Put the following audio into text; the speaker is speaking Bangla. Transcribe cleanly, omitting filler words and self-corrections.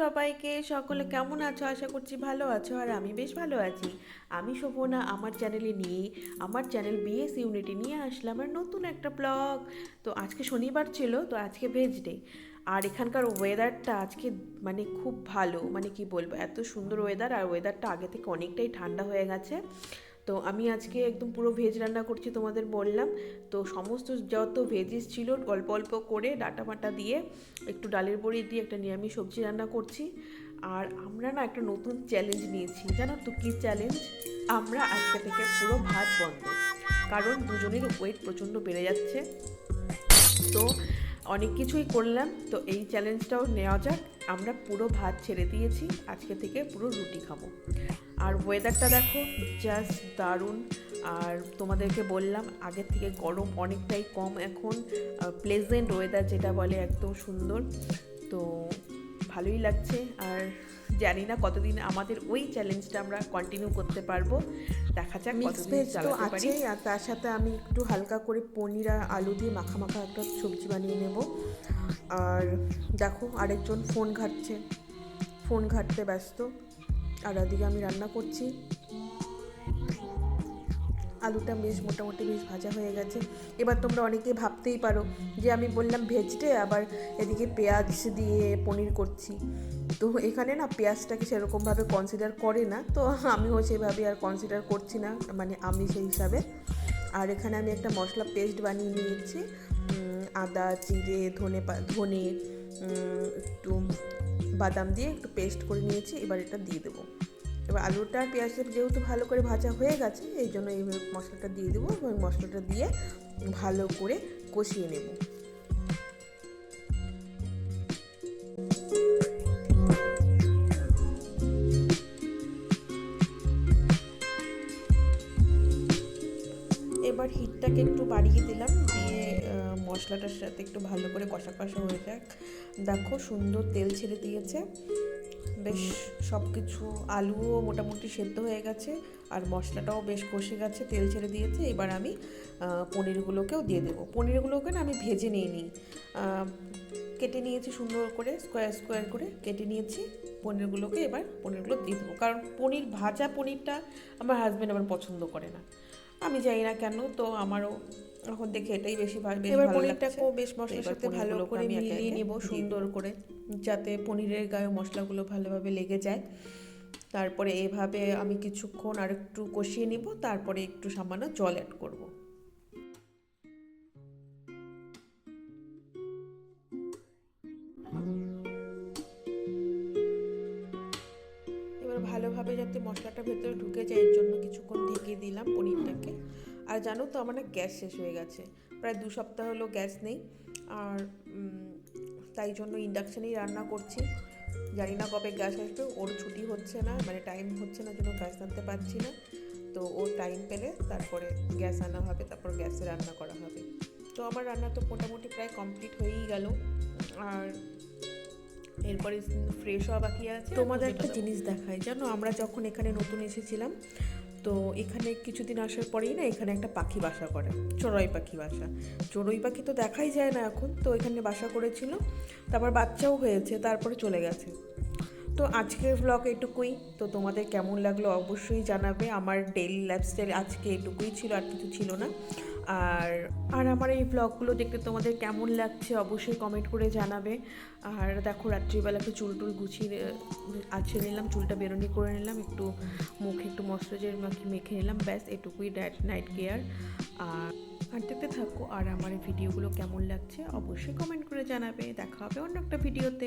সবাইকে, সকলে কেমন আছো? আশা করছি ভালো আছো। আর আমি বেশ ভালো আছি। আমি শোভনা আমার চ্যানেল বিএস ইউনিটি নিয়ে আসলাম আর নতুন একটা ব্লগ। তো আজকে শনিবার ছিল, তো আজকে ভেজ ডে। আর এখানকার ওয়েদারটা আজকে মানে খুব ভালো, মানে কি বলবো, এত সুন্দর ওয়েদার। আর ওয়েদারটা আগে থেকে অনেকটাই ঠান্ডা হয়ে গেছে। তো আমি আজকে একদম পুরো ভেজ রান্না করছি, তোমাদের বললাম। তো সমস্ত যত ভেজিস ছিল অল্প অল্প করে ডাটা মাটা দিয়ে, একটু ডালের বড়ি দিয়ে একটা নিরামিষ সবজি রান্না করছি। আর আমরা না একটা নতুন চ্যালেঞ্জ নিয়েছি, জানো তো কী চ্যালেঞ্জ? আমরা আজকে থেকে পুরো ভাত বন্ধ, কারণ দুজনের ওয়েট প্রচণ্ড বেড়ে যাচ্ছে। তো অনেক কিছুই করলাম, তো এই চ্যালেঞ্জটাও নেওয়া যাক। আমরা পুরো ভাত ছেড়ে দিয়েছি, আজকে থেকে পুরো রুটি খাবো। আর ওয়েদারটা দেখো, জাস্ট দারুণ। আর তোমাদেরকে বললাম আগের থেকে গরম অনেকটাই কম এখন, প্লেজেন্ট ওয়েদার যেটা বলে, একদম সুন্দর। তো ভালোই লাগছে। আর জানি না কতদিন আমাদের ওই চ্যালেঞ্জটা আমরা কন্টিনিউ করতে পারবো, দেখা যাক কতদিন চালাতে পারি। আর তার সাথে আমি একটু হালকা করে পনির আর আলু দিয়ে মাখা মাখা একটা সবজি বানিয়ে নেব। আর দেখো আরেকজন ফোন ঘাঁটতে ব্যস্ত। আর ওদিকে আমি রান্না করছি। আলুটা মোটামুটি বেশ ভাজা হয়ে গেছে। এবার তোমরা অনেকেই ভাবতেই পারো যে আমি বললাম ভেজ ডে, আবার এদিকে পেঁয়াজ দিয়ে পনির করছি। তো এখানে না পেঁয়াজটাকে সেরকমভাবে কনসিডার করে না, তো আমিও সেভাবে আর কনসিডার করছি না, মানে আমি সেই হিসাবে। আর এখানে আমি একটা মশলা পেস্ট বানিয়ে নিয়েছি, আদা, জিরে, ধনে, একটু বাদাম দিয়ে একটু পেস্ট করে নিয়েছি। এবার এটা দিয়ে দেবো। এবার আলুটা আর পেঁয়াজটা যেহেতু ভালো করে ভাজা হয়ে গেছে, এই জন্য এই মশলাটা দিয়ে দেবো এবং মশলাটা দিয়ে ভালো করে কষিয়ে নেব। এবার হিটটাকে একটু বাড়িয়ে দিলাম, দিয়ে মশলাটার সাথে একটু ভালো করে কষা কষা হয়ে যাক। দেখো সুন্দর তেল ছেড়ে দিয়েছে, বেশ সব কিছু, আলুও মোটামুটি সেদ্ধ হয়ে গেছে আর মশলাটাও বেশ কষে গেছে, তেল ছেড়ে দিয়েছে। এবার আমি পনিরগুলোকেও দিয়ে দেবো। পনিরগুলোকে না আমি ভেজে নিই, কেটে নিয়েছি সুন্দর করে, স্কোয়ার স্কোয়ার করে কেটে নিয়েছি পনিরগুলোকে। এবার পনিরগুলো দিয়ে দেবো, কারণ ভাজা পনিরটা আমার হাজব্যান্ড আবার পছন্দ করে না, আমি জানি না কেন। তো আমারও এখন দেখে এটাই বেশি ভালো লাগছে। এবার পনিরটাকেও বেশ মশলার সাথে ভালো করে মিলিয়ে নেব সুন্দর করে, যাতে পনিরের গায়ে মশলাগুলো ভালোভাবে লেগে যায়। তারপরে এভাবে আমি কিছুক্ষণ আর একটু কষিয়ে নিব, তারপরে একটু সামান্য জল অ্যাড করব। এবার ভালোভাবে যাতে মশলাটা ভেতরে ঢুকে যায়, এর জন্য কিছুক্ষণ ঢেকে দিলাম পনিরটাকে। আর জানো তো আমার না গ্যাস শেষ হয়ে গেছে, প্রায় 2 সপ্তাহ হলো গ্যাস নেই। আর তাই জন্য ইন্ডাকশানেই রান্না করছি। জানি না কবে গ্যাস আসবে, ওর ছুটি হচ্ছে না, মানে টাইম হচ্ছে না, জন্য গ্যাস আনতে পারছি না। তো ওর টাইম পেলে তারপরে গ্যাস আনা হবে, তারপর গ্যাসে রান্না করা হবে। তো আমার রান্না তো মোটামুটি প্রায় কমপ্লিট হয়েই গেল। আর এরপরে ফ্রেশ হওয়া বাকি আছে। তোমাদের একটা জিনিস দেখাই, জানো আমরা যখন এখানে নতুন এসেছিলাম, তো এখানে কিছুদিন আসার পরেই না এখানে একটা পাখি বাসা করে, চড়ুই পাখি তো দেখাই যায় না এখন। তো এখানে বাসা করেছিল, তারপর বাচ্চাও হয়েছে, তারপরে চলে গেছে। তো আজকের ব্লগ এটুকুই। তো তোমাদের কেমন লাগলো অবশ্যই জানাবে। আমার ডেইলি লাইফস্টাইল আজকে এটুকুই ছিল, আর কিছু ছিল না। আর আর আমার এই ব্লগগুলো দেখতে তোমাদের কেমন লাগছে অবশ্যই কমেন্ট করে জানাবে। আর দেখো রাত্রিবেলা একটু চুল গুছিয়ে আঁচড়ে নিলাম, চুলটা বেরোনি করে নিলাম, একটু মুখে একটু ময়েশ্চারাইজার মেখে নিলাম, ব্যাস এটুকুই নাইট কেয়ার। আর দেখতে থাকো। আর আমার এই ভিডিওগুলো কেমন লাগছে অবশ্যই কমেন্ট করে জানাবে। দেখা হবে অন্য একটা ভিডিওতে।